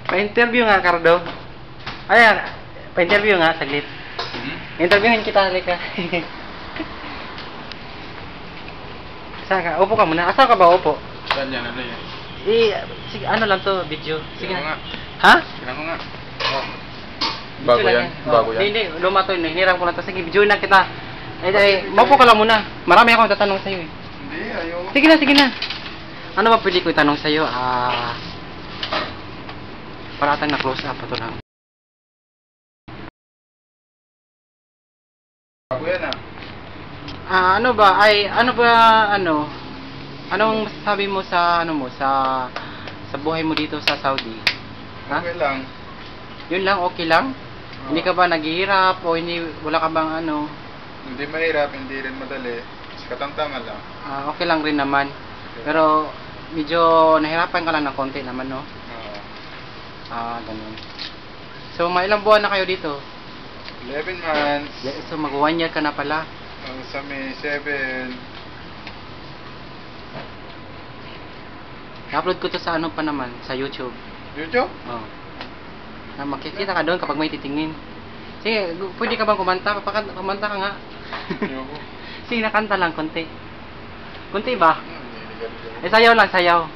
Pa-interview nga, Cardo. Ayan, pa-interview nga, saglit. Interviewin kita, halika. Saan ka? Upo ka muna. Asa ka ba upo? Saan yan? Ano yan? Sige, ano lang to, video. Sige na. Nga. Ha? Tingnan ko nga. Oh. Bago Video lang yan? Bago yan? Hindi, luma to. Hiniram ko lang to. Sige, video na kita. Maupo ka lang muna. Marami akong tatanong sa'yo eh. Hindi, ayaw. Sige na, sige na. Ano ba pwede ko itanong sa'yo? Paratan na close up. Ito lang. Bago yan Ano ba? Anong masasabi mo sa, sa buhay mo dito sa Saudi? Ha? Okay lang. Yun lang, okay lang? Hindi ka ba naghihirap o wala ka bang ano? Hindi mahirap, hindi rin madali. Katamtaman lang. Okay lang rin naman. Pero medyo nahirapan ka lang ng konti naman, no? Ganun. So, ilang buwan na kayo dito? 11 months. So, mag 1 year ka na pala. Sa May 7. I-upload ko to sa ano pa naman, sa YouTube. YouTube? Oh. Na makikita ka doon kapag may titingin. Sige, pwede ka bang kumanta? Kumanta ka nga. Ayoko. Sige, nakanta lang, konti. Konti ba? Sayaw lang, sayaw.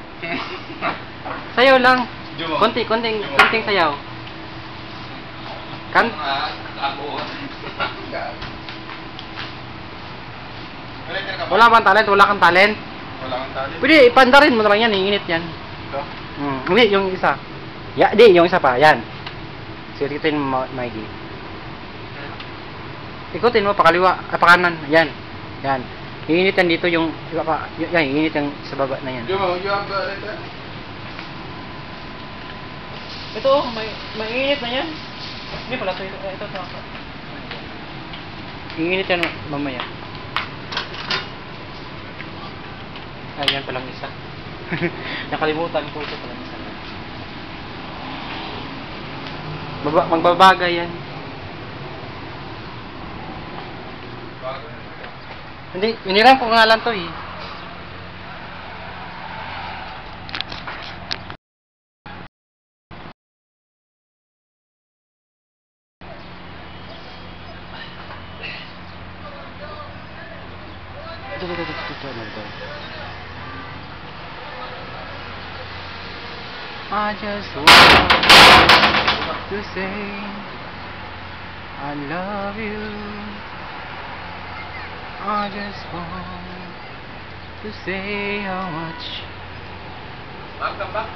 Sayaw lang. Konting sayaw. Kan? Wala bang talent? Wala kang talent? Wala kang tali. Pwede, ipanda rin mo naman yan. Iinit yan. Ito? Hindi, yung isa. Di, yung isa pa. Yan. Siritin mo, Mikey. Ikutin mo, pakaliwa. Pakanan. Yan. Yan. Iinit yan dito yung... Yan, iinit yung sa baba na yan. You have the letter? Ito, mainit na yan. Hindi pala ito. Ito. Iinit yan mamaya. Ayan palang isa. Nakalimutan ko ito palang isa. Magbabagay yan. Hindi, iniram ko nga lang to eh. I just want to say I love you. I just want to say how much. Welcome back.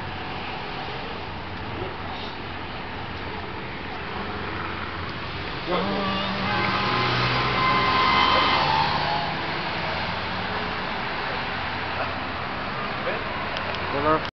Color